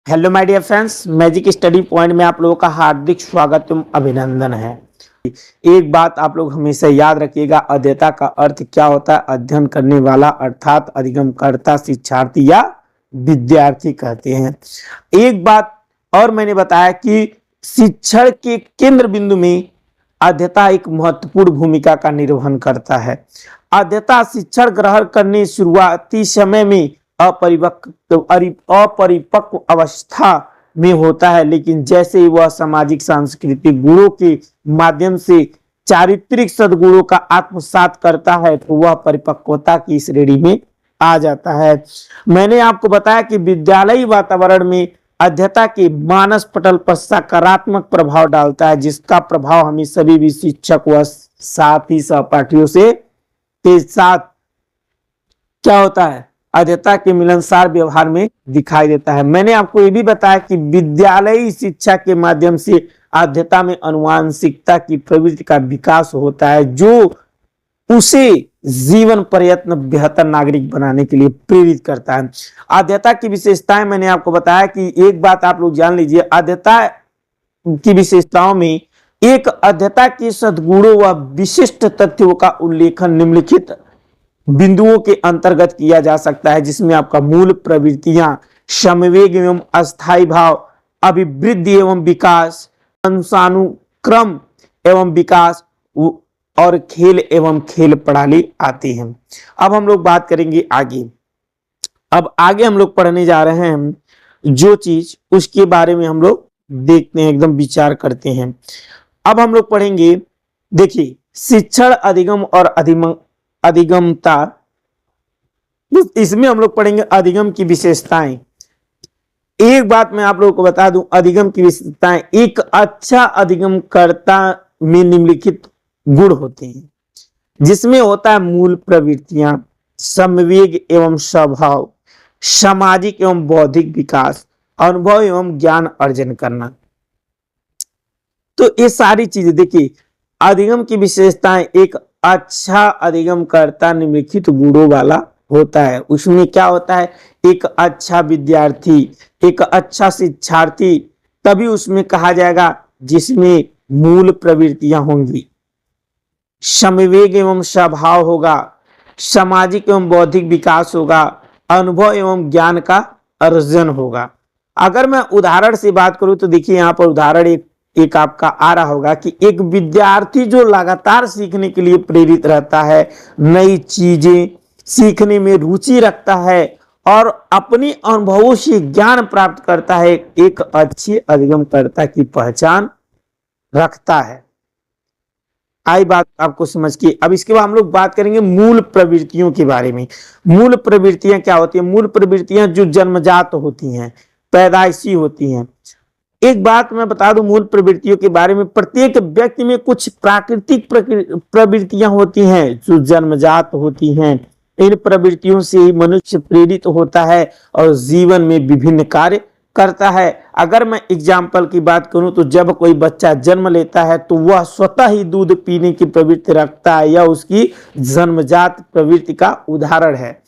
Hello my dear friends, magic study point में आप लोगों का हार्दिक स्वागत एवं अभिनंदन है। एक बात आप लोग हमेशा याद रखिएगा, अध्येता का अर्थ क्या होता है? अध्ययन करने वाला अर्थात अधिगमकर्ता, शिक्षार्थी या विद्यार्थी कहते हैं। एक बात और मैंने बताया कि शिक्षण के केंद्र बिंदु में अध्येता एक महत्वपूर्ण भूमिका का निर्वहन करता है। अध्येता शिक्षण ग्रहण करने शुरुआती समय में अपरिपक्व अवस्था में होता है, लेकिन जैसे ही वह सामाजिक सांस्कृतिक गुणों के माध्यम से चारित्रिक सद्गुणों का आत्मसात करता है तो वह परिपक्वता की श्रेणी में आ जाता है। मैंने आपको बताया कि विद्यालयी वातावरण में अध्येता के मानस पटल पर सकारात्मक प्रभाव डालता है, जिसका प्रभाव हमें सभी भी शिक्षक व साथी सहपाठियों से के साथ क्या होता है? अध्येता के मिलनसार व्यवहार में दिखाई देता है। मैंने आपको ये भी बताया कि विद्यालयी शिक्षा के माध्यम से अध्येता में अनुवांशिकता की प्रवृत्ति का विकास होता है, जो उसे जीवन प्रयत्न बेहतर नागरिक बनाने के लिए प्रेरित करता है। अध्येता की विशेषताएं मैंने आपको बताया कि एक बात आप लोग जान लीजिए, अध्येता की विशेषताओं में एक अध्येता के सद्गुणों व विशिष्ट तथ्यों का उल्लेखन निम्नलिखित बिंदुओं के अंतर्गत किया जा सकता है, जिसमें आपका मूल प्रवृत्तियां, समवेग एवं अस्थायी भाव, अभिवृद्धि एवं विकास, अंशानुक्रम एवं विकास और खेल एवं खेल प्रणाली आती हैं। अब हम लोग बात करेंगे आगे। अब आगे हम लोग पढ़ने जा रहे हैं जो चीज, उसके बारे में हम लोग देखते हैं, एकदम विचार करते हैं। अब हम लोग पढ़ेंगे, देखिए, शिक्षण, अधिगम और अधिगमता। इसमें हम लोग पढ़ेंगे अधिगम की विशेषताएं। एक बात मैं आप लोगों को बता दूं, अधिगम की विशेषताएं, एक अच्छा अधिगमकर्ता में निम्नलिखित गुण होते हैं, जिसमें होता है मूल प्रवृत्तियां, समवेग एवं स्वभाव, सामाजिक एवं बौद्धिक विकास, अनुभव एवं ज्ञान अर्जन करना। तो ये सारी चीजें देखिए, अधिगम की विशेषताएं, एक अच्छा अधिगमकर्ता निम्नलिखित गुणों वाला होता है। उसमें क्या होता है? एक अच्छा विद्यार्थी, एक अच्छा शिक्षार्थी तभी उसमें कहा जाएगा जिसमें मूल प्रवृत्तियां होंगी, समवेग एवं स्वभाव होगा, सामाजिक एवं बौद्धिक विकास होगा, अनुभव एवं ज्ञान का अर्जन होगा। अगर मैं उदाहरण से बात करूं तो देखिए, यहां पर उदाहरण एक आपका आ रहा होगा कि एक विद्यार्थी जो लगातार सीखने के लिए प्रेरित रहता है, नई चीजें सीखने में रुचि रखता है और अपने अनुभवों से ज्ञान प्राप्त करता है, एक अच्छे अधिगमकर्ता की पहचान रखता है। आई बात आपको समझ के? अब इसके बाद हम लोग बात करेंगे मूल प्रवृत्तियों के बारे में। मूल प्रवृत्तियां क्या होती हैं? मूल प्रवृत्तियां जो जन्मजात होती हैं, पैदाइशी होती हैं। एक बात मैं बता दूं मूल प्रवृत्तियों के बारे में, प्रत्येक व्यक्ति में कुछ प्राकृतिक प्रवृत्तियां होती हैं जो जन्मजात होती हैं। इन प्रवृत्तियों से ही मनुष्य प्रेरित होता है और जीवन में विभिन्न कार्य करता है। अगर मैं एग्जाम्पल की बात करूं तो जब कोई बच्चा जन्म लेता है तो वह स्वतः ही दूध पीने की प्रवृत्ति रखता है, यह उसकी जन्मजात प्रवृत्ति का उदाहरण है।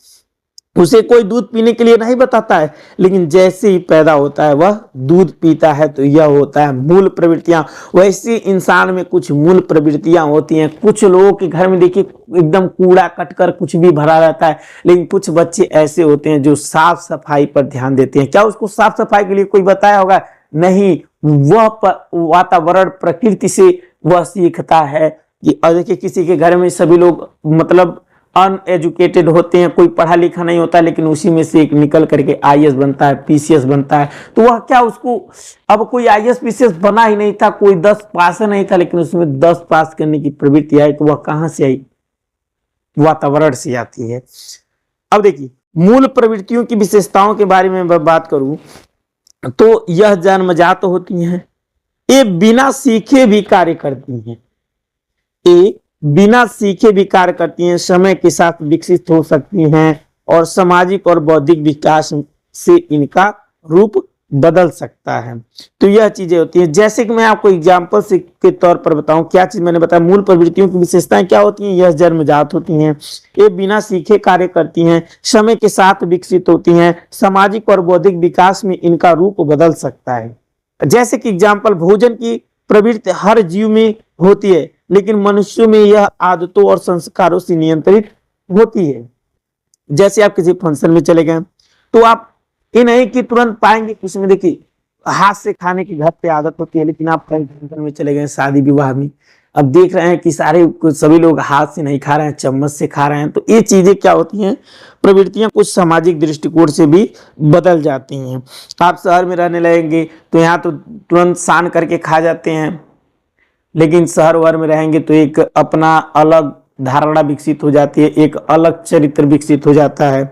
उसे कोई दूध पीने के लिए नहीं बताता है, लेकिन जैसे ही पैदा होता है वह दूध पीता है, तो यह होता है मूल प्रवृत्तियां। वैसे इंसान में कुछ मूल प्रवृत्तियां होती हैं। कुछ लोगों के घर में देखिए एकदम कूड़ा कटकर कुछ भी भरा रहता है, लेकिन कुछ बच्चे ऐसे होते हैं जो साफ सफाई पर ध्यान देते हैं। क्या उसको साफ सफाई के लिए कोई बताया होगा? नहीं, वह वातावरण, प्रकृति से वह सीखता है। कि देखिए, किसी के घर में सभी लोग मतलब अनएजुकेटेड होते हैं, कोई पढ़ा लिखा नहीं होता, लेकिन उसी में से एक निकल करके आईएएस बनता है, पीसीएस बनता है। तो वह क्या, उसको अब कोई आईएएस पीसीएस बना ही नहीं था, कोई 10 पास नहीं था, लेकिन उसमें 10 पास करने की प्रवृत्ति आई, तो वह कहां से आई? वातावरण से आती है। अब देखिए, मूल प्रवृत्तियों की विशेषताओं के बारे में बात करूं तो यह जन्मजात होती हैं, ये बिना सीखे भी कार्य करती हैं, ये बिना सीखे भी कार्य करती हैं, समय के साथ विकसित हो सकती हैं और सामाजिक और बौद्धिक विकास से इनका रूप बदल सकता है। तो यह चीजें होती हैं। जैसे कि मैं आपको एग्जाम्पल से के तौर पर बताऊं, क्या चीज मैंने बताया, मूल प्रवृत्तियों की विशेषताएं क्या होती हैं, यह जन्मजात होती हैं, ये बिना सीखे कार्य करती हैं, समय के साथ विकसित होती हैं, सामाजिक और बौद्धिक विकास में इनका रूप बदल सकता है। जैसे कि एग्जाम्पल, भोजन की प्रवृत्ति हर जीव में होती है, लेकिन मनुष्यों में यह आदतों और संस्कारों से नियंत्रित होती है। जैसे आप किसी फंक्शन में चले गए तो आप ये नहीं कि तुरंत पाएंगे, किसी में देखिए हाथ से खाने की घर पे आदत होती है, लेकिन आप कहीं फंक्शन में चले गए, शादी विवाह में, अब देख रहे हैं कि सभी लोग हाथ से नहीं खा रहे हैं, चम्मच से खा रहे हैं। तो ये चीजें क्या होती हैं, प्रवृत्तियां कुछ सामाजिक दृष्टिकोण से भी बदल जाती हैं। आप शहर में रहने लगेंगे तो यहाँ तो तुरंत सान करके खा जाते हैं, लेकिन शहर वर में रहेंगे तो एक अपना अलग धारणा विकसित हो जाती है, एक अलग चरित्र विकसित हो जाता है।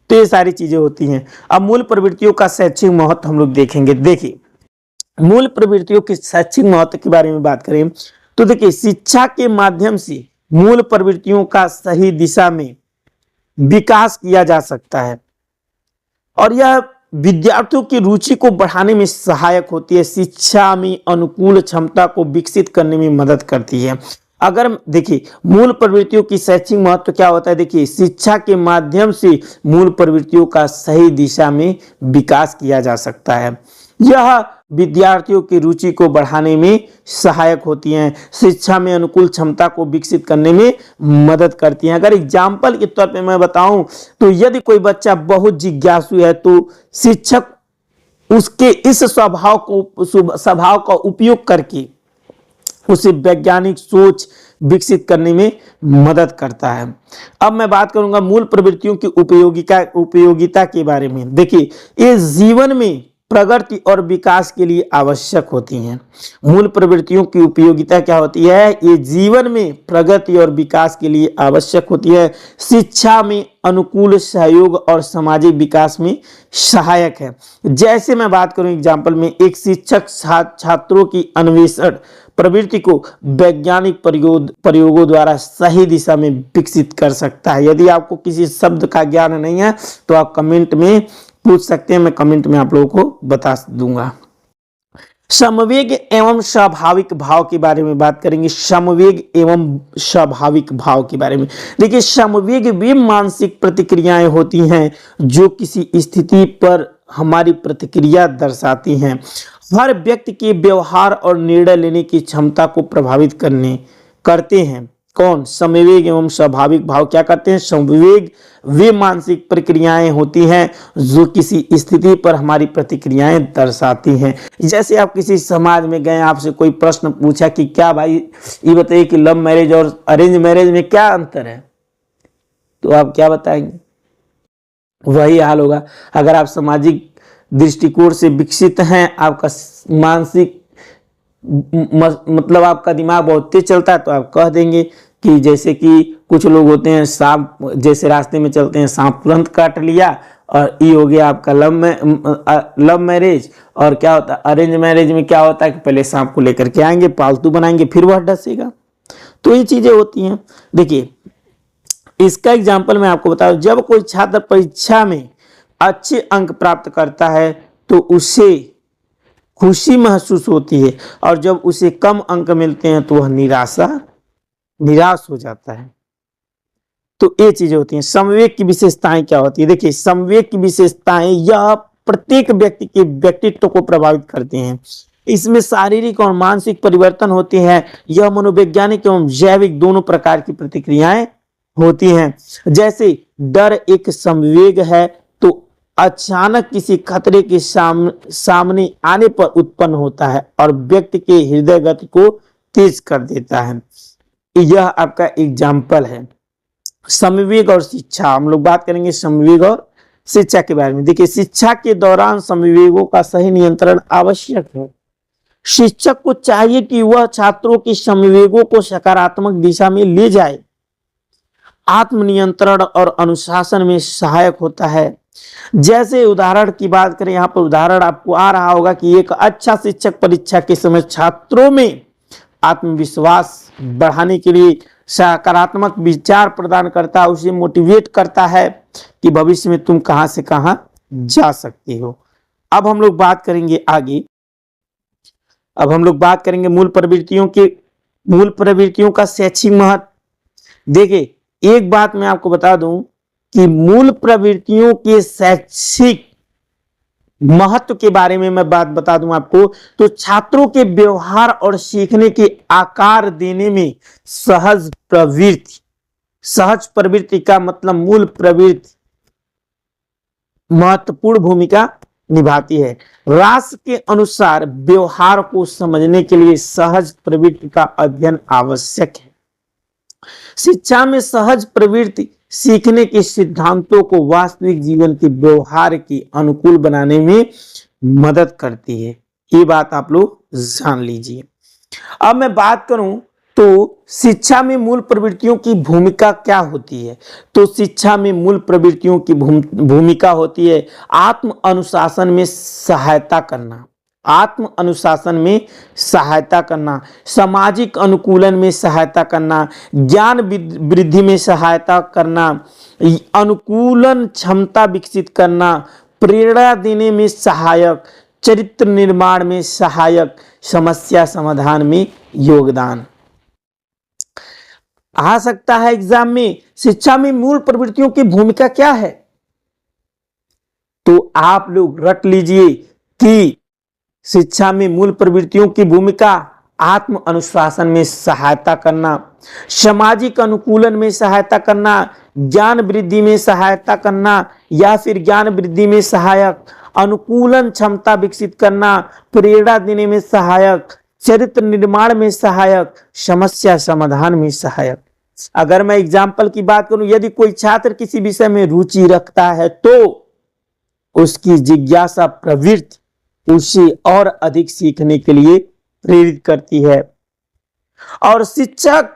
तो ये सारी चीजें होती हैं। अब मूल प्रवृत्तियों का शैक्षिक महत्व हम लोग देखेंगे। देखिए, मूल प्रवृत्तियों के शैक्षिक महत्व के बारे में बात करें तो देखिए, शिक्षा के माध्यम से मूल प्रवृत्तियों का सही दिशा में विकास किया जा सकता है और यह विद्यार्थियों की रुचि को बढ़ाने में सहायक होती है, शिक्षा में अनुकूल क्षमता को विकसित करने में मदद करती है। अगर देखिए, मूल प्रवृत्तियों की शैक्षिक महत्व क्या होता है, देखिए, शिक्षा के माध्यम से मूल प्रवृत्तियों का सही दिशा में विकास किया जा सकता है। यह विद्यार्थियों की रुचि को बढ़ाने में सहायक होती हैं, शिक्षा में अनुकूल क्षमता को विकसित करने में मदद करती हैं। अगर एग्जाम्पल के तौर पे मैं बताऊं तो यदि कोई बच्चा बहुत जिज्ञासु है तो शिक्षक उसके इस स्वभाव का उपयोग करके उसे वैज्ञानिक सोच विकसित करने में मदद करता है। अब मैं बात करूंगा मूल प्रवृत्तियों की उपयोगिता के बारे में। देखिए, ये जीवन में प्रगति और विकास के लिए आवश्यक होती हैं। मूल प्रवृत्तियों की उपयोगिता क्या होती है, ये जीवन में प्रगति और विकास के लिए आवश्यक होती है, शिक्षा में अनुकूल सहयोग और सामाजिक विकास में सहायक है। जैसे मैं बात करूं एग्जाम्पल में, एक शिक्षक छात्रों की अन्वेषण प्रवृत्ति को वैज्ञानिक प्रयोगों द्वारा सही दिशा में विकसित कर सकता है। यदि आपको किसी शब्द का ज्ञान नहीं है तो आप कमेंट में पूछ सकते हैं, मैं कमेंट में आप लोगों को बता दूंगा। समवेग एवं स्वाभाविक भाव के बारे में बात करेंगे। समवेग एवं स्वाभाविक भाव के बारे में देखिए, समवेग वे मानसिक प्रतिक्रियाएं होती हैं जो किसी स्थिति पर हमारी प्रतिक्रिया दर्शाती हैं, हर व्यक्ति के व्यवहार और निर्णय लेने की क्षमता को प्रभावित करते हैं। कौन? समवेग एवं स्वाभाविक भाव क्या करते हैं? समवेग वे मानसिक प्रक्रियाएं होती हैं जो किसी स्थिति पर हमारी प्रतिक्रियाएं दर्शाती हैं। जैसे आप किसी समाज में गए, आपसे कोई प्रश्न पूछा कि क्या भाई ये बताइए कि लव मैरिज और अरेंज मैरिज में क्या अंतर है, तो आप क्या बताएंगे? वही हाल होगा। अगर आप सामाजिक दृष्टिकोण से विकसित हैं, आपका मानसिक मतलब आपका दिमाग बहुत तेज चलता है, तो आप कह देंगे कि जैसे कि कुछ लोग होते हैं, सांप जैसे रास्ते में चलते हैं, सांप तुरंत काट लिया, और ये हो गया आपका लव मैरिज। और क्या होता है अरेंज मैरिज में, क्या होता है कि पहले सांप को लेकर के आएंगे, पालतू बनाएंगे, फिर वह डसेगा। तो ये चीजें होती हैं। देखिए, इसका एग्जाम्पल मैं आपको बता दूं, जब कोई छात्र परीक्षा में अच्छे अंक प्राप्त करता है तो उसे खुशी महसूस होती है, और जब उसे कम अंक मिलते हैं तो वह निराश हो जाता है। तो ये चीजें होती हैं। समवेग की विशेषताएं क्या होती है? देखिए, समवेग की विशेषताएं यह प्रत्येक व्यक्ति के व्यक्तित्व को प्रभावित करते हैं। इसमें शारीरिक और मानसिक परिवर्तन होते हैं। यह मनोवैज्ञानिक एवं जैविक दोनों प्रकार की प्रतिक्रियाएं होती हैं। जैसे डर एक समवेग है, तो अचानक किसी खतरे के सामने आने पर उत्पन्न होता है और व्यक्ति के हृदय गति को तेज कर देता है। यह आपका एग्जाम्पल है। समवेग और शिक्षा, हम लोग बात करेंगे समवेग और शिक्षा के बारे में। देखिए, शिक्षा के दौरान समवेगों का सही नियंत्रण आवश्यक है। शिक्षक को चाहिए कि वह छात्रों के समवेगों को सकारात्मक दिशा में ले जाए। आत्मनियंत्रण और अनुशासन में सहायक होता है। जैसे उदाहरण की बात करें, यहाँ पर उदाहरण आपको आ रहा होगा कि एक अच्छा शिक्षक परीक्षा के समय छात्रों में आत्मविश्वास बढ़ाने के लिए सकारात्मक विचार प्रदान करता है, उसे मोटिवेट करता है कि भविष्य में तुम कहां से कहां जा सकते हो। अब हम लोग बात करेंगे आगे। अब हम लोग बात करेंगे मूल प्रवृत्तियों का शैक्षिक महत्व। देखिए, एक बात मैं आपको बता दूं कि मूल प्रवृत्तियों के शैक्षिक महत्व के बारे में मैं बात बता दूं आपको, तो छात्रों के व्यवहार और सीखने के आकार देने में सहज प्रवृत्ति का मतलब मूल प्रवृत्ति महत्वपूर्ण भूमिका निभाती है। राष्ट्र के अनुसार व्यवहार को समझने के लिए सहज प्रवृत्ति का अध्ययन आवश्यक है। शिक्षा में सहज प्रवृत्ति सीखने के सिद्धांतों को वास्तविक जीवन के व्यवहार के अनुकूल बनाने में मदद करती है। ये बात आप लोग जान लीजिए। अब मैं बात करूं तो शिक्षा में मूल प्रवृत्तियों की भूमिका क्या होती है। तो शिक्षा में मूल प्रवृत्तियों की भूमिका होती है आत्म अनुशासन में सहायता करना, सामाजिक अनुकूलन में सहायता करना, ज्ञान वृद्धि में सहायता करना, अनुकूलन क्षमता विकसित करना, प्रेरणा देने में सहायक, चरित्र निर्माण में सहायक, समस्या समाधान में योगदान। आ सकता है एग्जाम में, शिक्षा में मूल प्रवृत्तियों की भूमिका क्या है। तो आप लोग रट लीजिए कि शिक्षा में मूल प्रवृत्तियों की भूमिका आत्म अनुशासन में सहायता करना, सामाजिक अनुकूलन में सहायता करना, ज्ञान वृद्धि में सहायता करना या फिर ज्ञान वृद्धि में सहायक, अनुकूलन क्षमता विकसित करना, प्रेरणा देने में सहायक, चरित्र निर्माण में सहायक, समस्या समाधान में सहायक। अगर मैं एग्जाम्पल की बात करूं, यदि कोई छात्र किसी विषय में रुचि रखता है तो उसकी जिज्ञासा प्रवृत्ति उसे और अधिक सीखने के लिए प्रेरित करती है और शिक्षक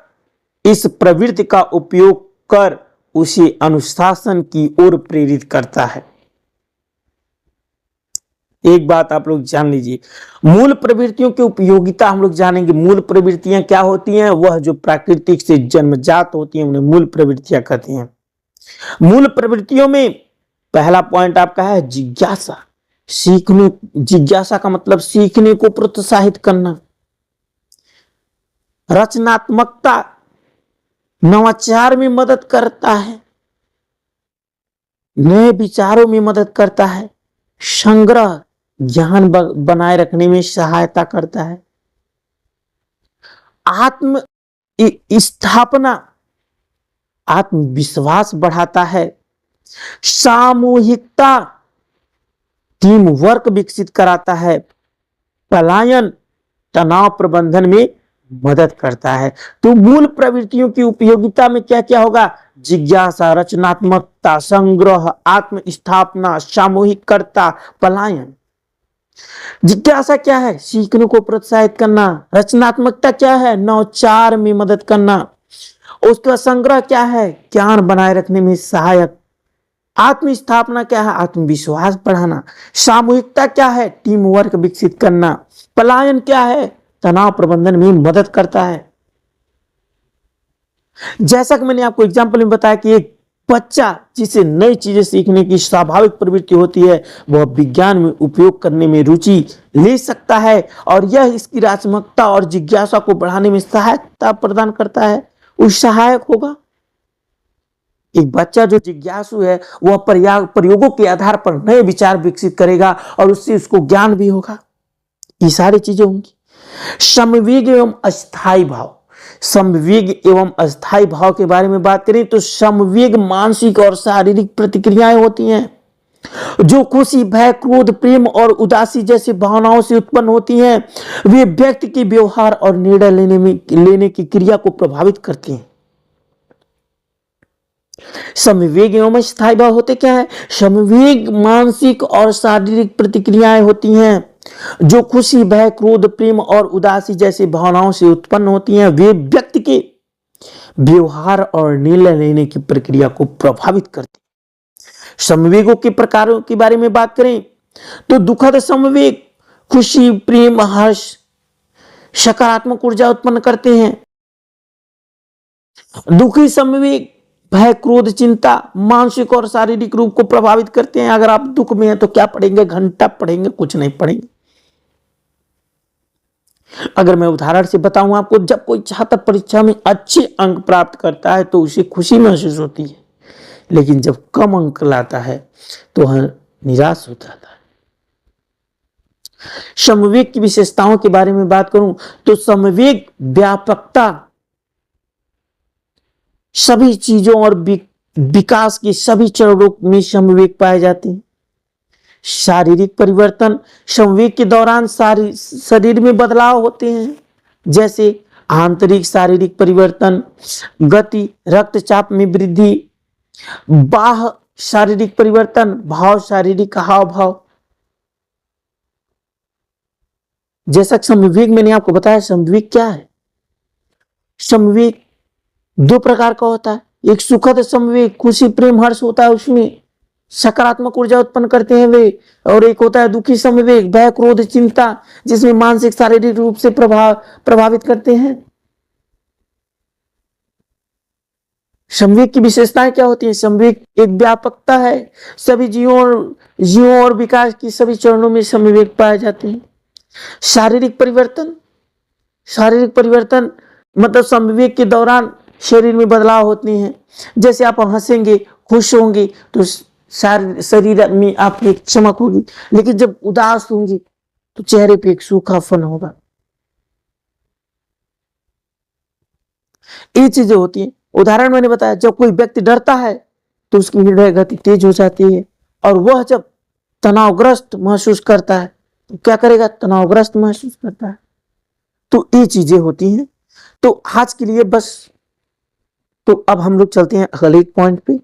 इस प्रवृत्ति का उपयोग कर उसे अनुशासन की ओर प्रेरित करता है। एक बात आप लोग जान लीजिए, मूल प्रवृत्तियों की उपयोगिता हम लोग जानेंगे। मूल प्रवृत्तियां क्या होती हैं? वह जो प्राकृतिक से जन्मजात होती हैं उन्हें मूल प्रवृत्तियां कहते हैं। मूल प्रवृत्तियों में पहला पॉइंट आपका है जिज्ञासा। जिज्ञासा का मतलब सीखने को प्रोत्साहित करना, रचनात्मकता, नवाचार में मदद करता है, नए विचारों में मदद करता है, संग्रह ज्ञान बनाए रखने में सहायता करता है, आत्म स्थापना आत्मविश्वास बढ़ाता है, सामूहिकता टीम वर्क विकसित कराता है, पलायन तनाव प्रबंधन में मदद करता है। तो मूल प्रवृत्तियों की उपयोगिता में क्या क्या होगा? जिज्ञासा, रचनात्मकता, संग्रह, आत्म स्थापना, सामूहिकता, पलायन। जिज्ञासा क्या है? सीखने को प्रोत्साहित करना। रचनात्मकता क्या है? नवाचार में मदद करना। उसका संग्रह क्या है? ज्ञान बनाए रखने में सहायक। आत्म स्थापना क्या है? आत्मविश्वास बढ़ाना। सामूहिकता क्या है? टीम वर्क विकसित करना। पलायन क्या है? तनाव प्रबंधन में मदद करता है। जैसा कि मैंने आपको एग्जाम्पल में बताया कि एक बच्चा जिसे नई चीजें सीखने की स्वाभाविक प्रवृत्ति होती है वह विज्ञान में उपयोग करने में रुचि ले सकता है और यह इसकी रचनात्मकता और जिज्ञासा को बढ़ाने में सहायता प्रदान करता है, उस सहायक होगा। एक बच्चा जो जिज्ञासु है वह प्रयोगों के आधार पर नए विचार विकसित करेगा और उससे उसको ज्ञान भी होगा। ये सारी चीजें होंगी। समवेग एवं अस्थायी भाव। समवेग एवं अस्थायी भाव के बारे में बात करें तो समवेग मानसिक और शारीरिक प्रतिक्रियाएं होती हैं जो खुशी, भय, क्रोध, प्रेम और उदासी जैसी भावनाओं से उत्पन्न होती हैं। वे व्यक्ति के व्यवहार और निर्णय लेने की क्रिया को प्रभावित करती हैं। समवेग एवं अस्थायी भाव होते क्या है? समवेग मानसिक और शारीरिक प्रतिक्रियाएं होती हैं जो खुशी, भय, क्रोध, प्रेम और उदासी जैसी भावनाओं से उत्पन्न होती हैं। वे व्यक्ति के व्यवहार और निर्णय लेने की प्रक्रिया को प्रभावित करती हैं। समवेगों के प्रकारों के बारे में बात करें तो दुखद समवेग खुशी, प्रेम, हर्ष, सकारात्मक ऊर्जा उत्पन्न करते हैं। दुखी समवेग भय, क्रोध, चिंता मानसिक और शारीरिक रूप को प्रभावित करते हैं। अगर आप दुख में हैं तो क्या पढ़ेंगे? घंटा पढ़ेंगे, कुछ नहीं पढ़ेंगे। अगर मैं उदाहरण से बताऊं आपको, जब कोई छात्र परीक्षा में अच्छे अंक प्राप्त करता है तो उसे खुशी महसूस होती है, लेकिन जब कम अंक लाता है तो वह निराश हो जाता है। समवेग की विशेषताओं के बारे में बात करूं तो समवेग व्यापकता, सभी चीजों और विकास के सभी चरणों में समवेग पाए जाते हैं। शारीरिक परिवर्तन, समवेग के दौरान शरीर में बदलाव होते हैं, जैसे आंतरिक शारीरिक परिवर्तन, गति, रक्तचाप में वृद्धि, बाह्य शारीरिक परिवर्तन, भाव, शारीरिक हाव भाव। जैसा समवेग मैंने आपको बताया, समवेग क्या है? समवेग दो प्रकार का होता है। एक सुखद समवेग, खुशी, प्रेम, हर्ष होता है, उसमें सकारात्मक ऊर्जा उत्पन्न करते हैं वे। और एक होता है दुखी समवेग, भय, क्रोध, चिंता, जिसमें मानसिक शारीरिक रूप से प्रभावित करते हैं। समवेग की विशेषताएं क्या होती है? समवेग एक व्यापकता है, सभी जीवों और विकास की सभी चरणों में समवेग पाए जाते हैं। शारीरिक परिवर्तन, शारीरिक परिवर्तन मतलब समवेग के दौरान शरीर में बदलाव होते हैं। जैसे आप हंसेंगे, खुश होंगे तो शरीर में आपकी एक चमक होगी, लेकिन जब उदास होंगी तो चेहरे पे एक सूखापन होगा। ये चीजें होती हैं। उदाहरण मैंने बताया, जब कोई व्यक्ति डरता है तो उसकी हृदय गति तेज हो जाती है, और वह जब तनावग्रस्त महसूस करता है तो क्या करेगा? तनावग्रस्त महसूस करता है। तो ये चीजें होती हैं। तो आज के लिए बस, तो अब हम लोग चलते हैं अगले पॉइंट पे।